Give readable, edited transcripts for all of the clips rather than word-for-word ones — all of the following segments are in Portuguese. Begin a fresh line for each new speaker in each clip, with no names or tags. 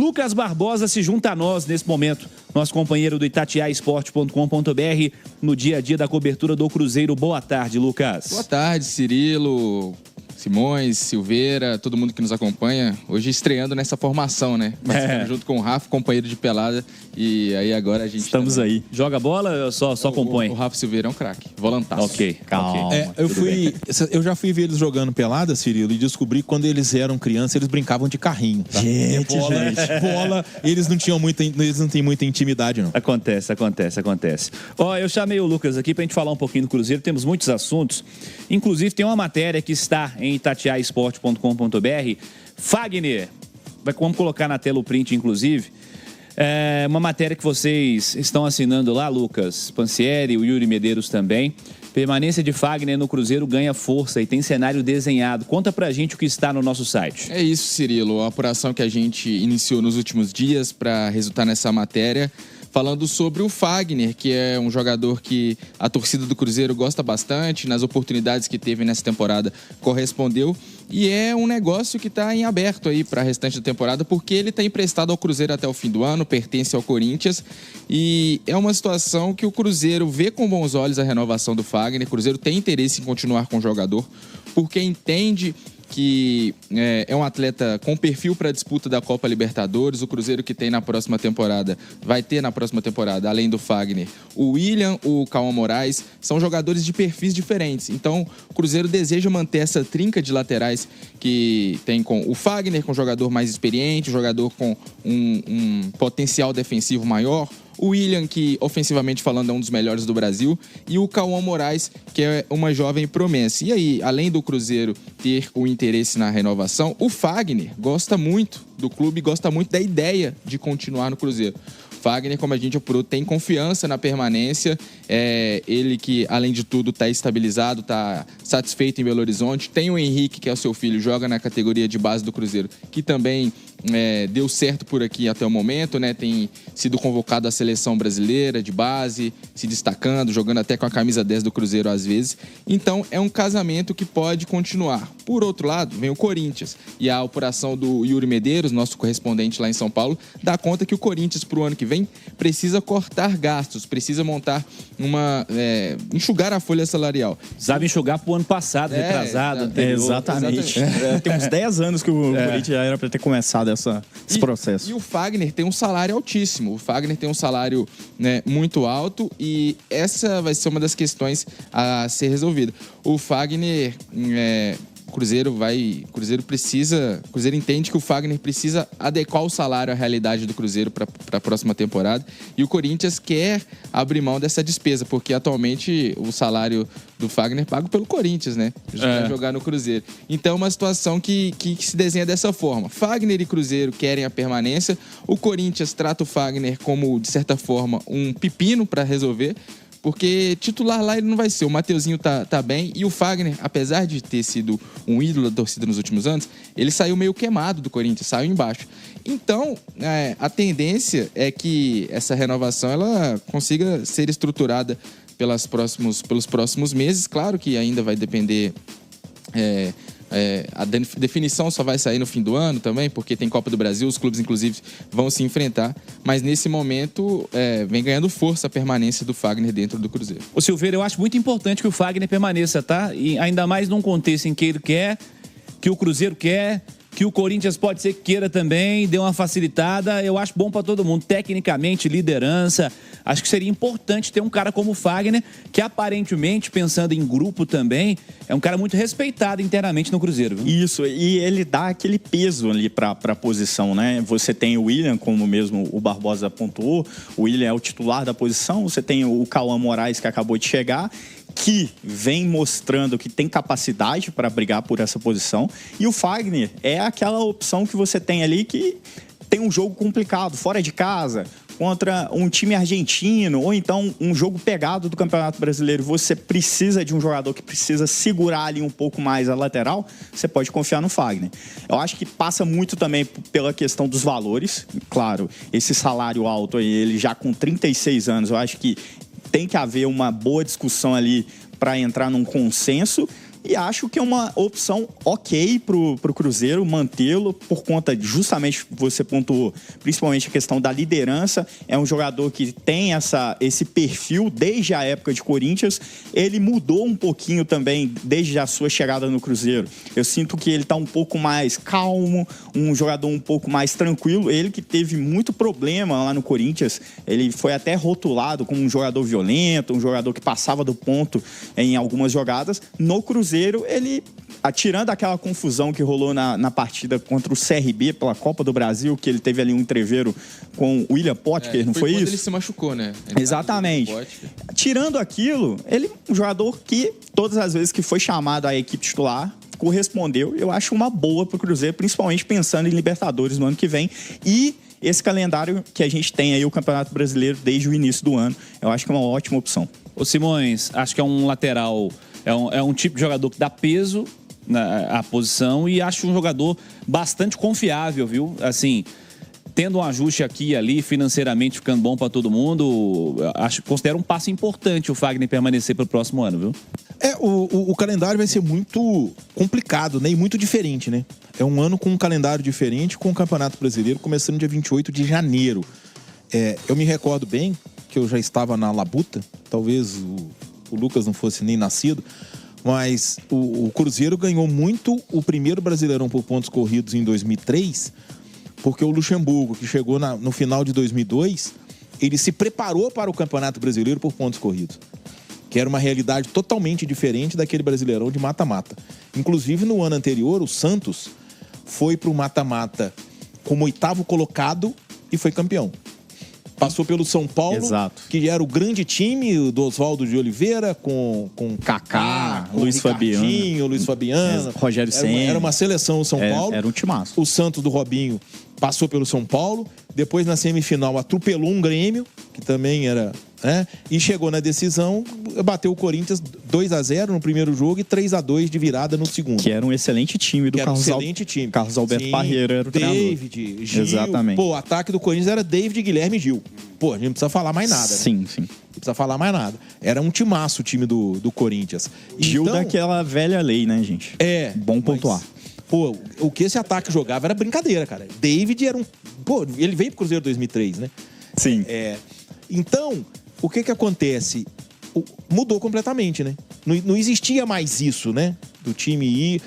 Lucas Barbosa se junta a nós nesse momento, nosso companheiro do itatiaesporte.com.br, no dia a dia da cobertura do Cruzeiro. Boa tarde, Lucas.
Boa tarde, Cirilo, Simões, Silveira, todo mundo que nos acompanha. Hoje estreando nessa formação, né? Participando junto com o Rafa, companheiro de pelada. E aí agora a gente...
Estamos também aí. Joga bola ou só compõe?
O Rafa Silveira é um craque, volantaço.
Ok, calma.
Eu já fui ver eles jogando pelada, Cirilo, e descobri que quando eles eram crianças, eles brincavam de carrinho. Tá?
Gente.
Bola, eles não têm muita intimidade, não.
Acontece. Eu chamei o Lucas aqui pra gente falar um pouquinho do Cruzeiro. Temos muitos assuntos. Inclusive, tem uma matéria que está em itatiaesporte.com.br. Fagner, vamos colocar na tela o print, inclusive. É uma matéria que vocês estão assinando lá, Lucas Pansieri, o Yuri Medeiros também. Permanência de Fagner no Cruzeiro ganha força e tem cenário desenhado. Conta pra gente o que está no nosso site.
É isso, Cirilo. A apuração que a gente iniciou nos últimos dias para resultar nessa matéria, falando sobre o Fagner, que é um jogador que a torcida do Cruzeiro gosta bastante, nas oportunidades que teve nessa temporada correspondeu, e é um negócio que está em aberto aí para a restante da temporada, porque ele está emprestado ao Cruzeiro até o fim do ano, pertence ao Corinthians, e é uma situação que o Cruzeiro vê com bons olhos a renovação do Fagner. O Cruzeiro tem interesse em continuar com o jogador, porque entende que é um atleta com perfil para a disputa da Copa Libertadores. O Cruzeiro que tem na próxima temporada, vai ter na próxima temporada, além do Fagner, o William, o Cauã Moraes, são jogadores de perfis diferentes. Então, o Cruzeiro deseja manter essa trinca de laterais que tem com o Fagner, com um jogador mais experiente, um jogador com um potencial defensivo maior, o William, que ofensivamente falando é um dos melhores do Brasil, e o Cauã Moraes, que é uma jovem promessa. E aí, além do Cruzeiro ter o interesse na renovação, o Fagner gosta muito do clube, gosta muito da ideia de continuar no Cruzeiro. Fagner, como a gente apurou, tem confiança na permanência. Ele que, além de tudo, está estabilizado, está satisfeito em Belo Horizonte. Tem o Henrique, que é o seu filho, joga na categoria de base do Cruzeiro, que também deu certo por aqui até o momento, né? Tem sido convocado à seleção brasileira de base, se destacando, jogando até com a camisa 10 do Cruzeiro às vezes. Então, é um casamento que pode continuar. Por outro lado, vem o Corinthians. E a apuração do Yuri Medeiros, nosso correspondente lá em São Paulo, dá conta que o Corinthians, para o ano que vem, precisa cortar gastos, precisa montar enxugar a folha salarial.
Sabe enxugar pro ano passado, retrasado, anterior.
Exatamente. Tem uns 10 anos que o Corinthians já era para ter começado esse processo.
E o Fagner tem um salário altíssimo. O Fagner tem um salário, muito alto, e essa vai ser uma das questões a ser resolvida. O Fagner... O Cruzeiro entende que o Fagner precisa adequar o salário à realidade do Cruzeiro para a próxima temporada, e o Corinthians quer abrir mão dessa despesa, porque atualmente o salário do Fagner é pago pelo Corinthians, né? Vai jogar no Cruzeiro. Então é uma situação que se desenha dessa forma. Fagner e Cruzeiro querem a permanência, o Corinthians trata o Fagner como, de certa forma, um pepino para resolver, porque titular lá ele não vai ser. O Mateuzinho tá bem, e o Fagner, apesar de ter sido um ídolo da torcida nos últimos anos, ele saiu meio queimado do Corinthians, saiu embaixo. Então, a tendência é que essa renovação ela consiga ser estruturada pelos próximos meses. Claro que ainda vai depender... a definição só vai sair no fim do ano também, porque tem Copa do Brasil, os clubes inclusive vão se enfrentar, mas nesse momento vem ganhando força a permanência do Fagner dentro do Cruzeiro.
Ô Silveira, eu acho muito importante que o Fagner permaneça, tá? E ainda mais num contexto em que ele quer, que o Cruzeiro quer, que o Corinthians pode ser que queira também, dê uma facilitada. Eu acho bom para todo mundo, tecnicamente, liderança. Acho que seria importante ter um cara como o Fagner, que aparentemente, pensando em grupo também, é um cara muito respeitado internamente no Cruzeiro. Viu?
Isso, e ele dá aquele peso ali para a posição, né? Você tem o William, como mesmo o Barbosa apontou, o William é o titular da posição, você tem o Cauã Moraes, que acabou de chegar, que vem mostrando que tem capacidade para brigar por essa posição, e o Fagner é aquela opção que você tem ali que tem um jogo complicado, fora de casa, contra um time argentino, ou então um jogo pegado do Campeonato Brasileiro. Você precisa de um jogador que precisa segurar ali um pouco mais a lateral, você pode confiar no Fagner. Eu acho que passa muito também pela questão dos valores. Claro, esse salário alto aí, ele já com 36 anos, eu acho que tem que haver uma boa discussão ali para entrar num consenso. e acho que é uma opção ok pro Cruzeiro mantê-lo, por conta de, justamente, você pontuou, principalmente a questão da liderança. É um jogador que tem esse perfil desde a época de Corinthians. Ele mudou um pouquinho também desde a sua chegada no Cruzeiro. Eu sinto que ele está um pouco mais calmo, um jogador um pouco mais tranquilo. Ele que teve muito problema lá no Corinthians, ele foi até rotulado como um jogador violento, um jogador que passava do ponto em algumas jogadas. No Cruzeiro, ele, tirando aquela confusão que rolou na partida contra o CRB pela Copa do Brasil, que ele teve ali um entreveiro com o William Potker, não foi isso?
Ele se machucou, né?
Exatamente. Tirando aquilo, ele é um jogador que, todas as vezes que foi chamado à equipe titular, correspondeu. Eu acho uma boa pro Cruzeiro, principalmente pensando em Libertadores no ano que vem. E esse calendário que a gente tem aí, o Campeonato Brasileiro, desde o início do ano, eu acho que é uma ótima opção.
Ô Simões, acho que é um lateral, é um tipo de jogador que dá peso à posição e acho um jogador bastante confiável, viu? Assim, tendo um ajuste aqui e ali, financeiramente ficando bom para todo mundo, considero um passo importante o Fagner permanecer para o próximo ano, viu?
O calendário vai ser muito complicado, né? E muito diferente, né? É um ano com um calendário diferente, com o Campeonato Brasileiro começando dia 28 de janeiro. Eu me recordo bem que eu já estava na Labuta, talvez o Lucas não fosse nem nascido, mas o Cruzeiro ganhou muito o primeiro Brasileirão por pontos corridos em 2003, porque o Luxemburgo, que chegou no final de 2002, ele se preparou para o Campeonato Brasileiro por pontos corridos, que era uma realidade totalmente diferente daquele Brasileirão de mata-mata. Inclusive, no ano anterior, o Santos foi para o mata-mata como 8º colocado e foi campeão. Passou pelo São Paulo,
exato,
que era o grande time do Oswaldo de Oliveira, com
Kaká,
com
Luiz Fabiano,
Luiz Fabiano,
Rogério Ceni.
Era uma seleção do São Paulo.
Era um timaço.
O Santos do Robinho passou pelo São Paulo, depois na semifinal atropelou um Grêmio, que também era... e chegou na decisão, bateu o Corinthians 2-0 no primeiro jogo e 3-2 de virada no segundo.
Que era um excelente time do Carlos Alberto Parreira, era o treinador.
David, Gil.
Exatamente.
Pô, o ataque do Corinthians era David, Guilherme e Gil. Pô, a gente não precisa falar mais nada, né?
Sim.
Não precisa falar mais nada. Era um timaço o time do Corinthians.
Gil daquela velha lei, né, gente? Bom pontuar.
Pô, o que esse ataque jogava era brincadeira, cara. David era um... Pô, ele veio pro Cruzeiro em 2003, né?
Sim.
Então, o que acontece? Mudou completamente, né? Não existia mais isso, né? Do time ir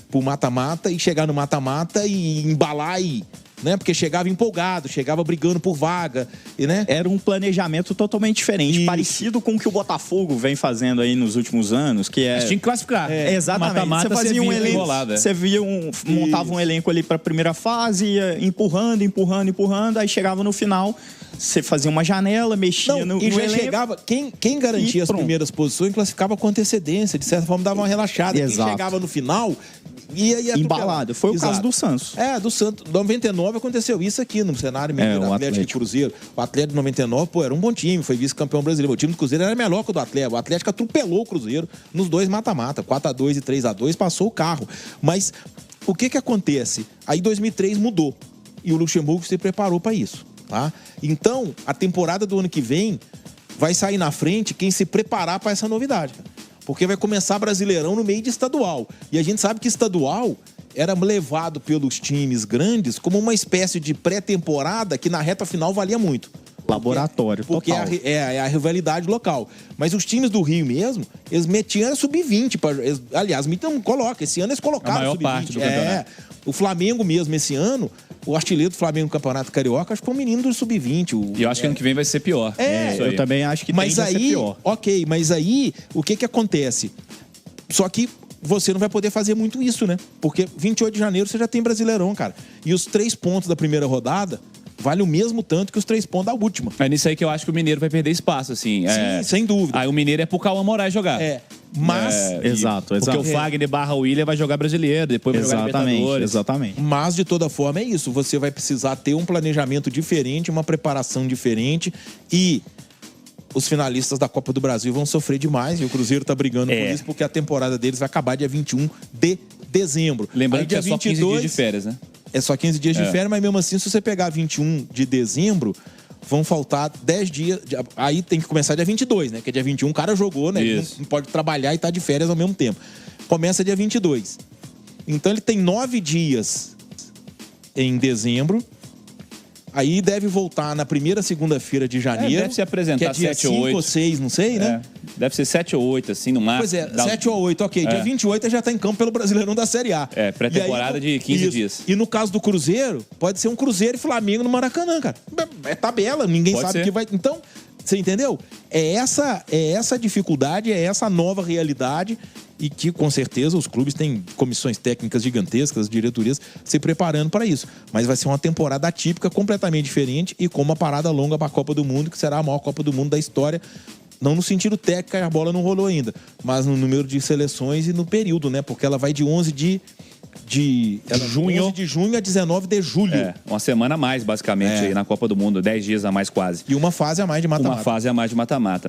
pro mata-mata e chegar no mata-mata e embalar e... né? Porque chegava empolgado, chegava brigando por vaga, né?
Era um planejamento totalmente diferente, parecido com o que o Botafogo vem fazendo aí nos últimos anos, que é...
Mas tinha que classificar.
Exatamente.
Mata-mata,
você fazia um elenco,
enrolado,
você via montava um elenco ali para a primeira fase, ia empurrando, aí chegava no final, você fazia uma janela, mexia no
já
elenco.
Chegava, quem garantia as primeiras posições classificava com antecedência, de certa forma dava uma relaxada.
Exato.
Quem chegava no final ia
embalado. Foi o caso do Santos.
Do Santos. Em 99 aconteceu isso aqui no cenário mineiro, Atlético e Cruzeiro. O Atlético de 99, era um bom time, foi vice-campeão brasileiro. O time do Cruzeiro era melhor que o do Atlético. O Atlético atropelou o Cruzeiro nos dois mata-mata, 4-2 e 3-2, passou o carro. Mas o que acontece? Aí 2003 mudou e o Luxemburgo se preparou para isso, tá? Então, a temporada do ano que vem vai sair na frente quem se preparar para essa novidade, cara. Porque vai começar Brasileirão no meio de estadual. E a gente sabe que estadual era levado pelos times grandes como uma espécie de pré-temporada que na reta final valia muito.
Laboratório,
porque
total.
É a rivalidade local. Mas os times do Rio mesmo, eles metiam sub-20. Aliás, não coloca. Esse ano eles colocaram
a maior
sub-20.
parte do campeonato.
O Flamengo mesmo, esse ano, o artilheiro do Flamengo no Campeonato Carioca, acho que foi um menino do sub-20.
E eu acho que ano que vem vai ser pior.
Eu também acho que tende a ser pior.
Ok, mas aí, o que acontece? Só que você não vai poder fazer muito isso, né? Porque 28 de janeiro você já tem Brasileirão, cara. E os 3 pontos da primeira rodada vale o mesmo tanto que os 3 pontos da última.
É nisso aí que eu acho que o Mineiro vai perder espaço, assim.
Sim, sem dúvida.
Aí o Mineiro é pro Cauã Moraes jogar.
Mas...
Exato.
Porque o Fagner / William vai jogar Brasileiro, depois vai jogar Libertadores.
Exatamente.
Mas, de toda forma, é isso. Você vai precisar ter um planejamento diferente, uma preparação diferente e... os finalistas da Copa do Brasil vão sofrer demais e o Cruzeiro tá brigando por isso porque a temporada deles vai acabar dia 21 de dezembro.
Lembrando
aí,
que é só 15 dias de férias, né?
É só 15 dias de férias, mas mesmo assim, se você pegar 21 de dezembro, vão faltar 10 dias. Aí tem que começar dia 22, né? Que dia 21 o cara jogou, né? Ele não pode trabalhar e tá de férias ao mesmo tempo. Começa dia 22. Então ele tem 9 dias em dezembro. Aí deve voltar na primeira segunda-feira de janeiro.
Deve se apresentar
que é dia
7 ou 8.
5 ou 6, não sei, né?
Deve ser 7 ou 8, assim, no máximo.
Pois é, 7 ou 8, ok. Dia 28 ele já tá em campo pelo Brasileirão da Série A.
Pré-temporada de 15 dias.
E no caso do Cruzeiro, pode ser um Cruzeiro e Flamengo no Maracanã, cara. É tabela, ninguém sabe o que vai... Então, você entendeu? É essa dificuldade, é essa nova realidade e que, com certeza, os clubes têm comissões técnicas gigantescas, diretorias, se preparando para isso. Mas vai ser uma temporada atípica, completamente diferente e com uma parada longa para a Copa do Mundo, que será a maior Copa do Mundo da história. Não no sentido técnico, a bola não rolou ainda, mas no número de seleções e no período, né? Porque ela vai de 11 de junho. 11 de junho a 19 de julho.
Uma semana a mais, basicamente, aí na Copa do Mundo. 10 dias a mais quase.
E uma fase a mais de mata-mata.
Uma fase a mais de mata-mata.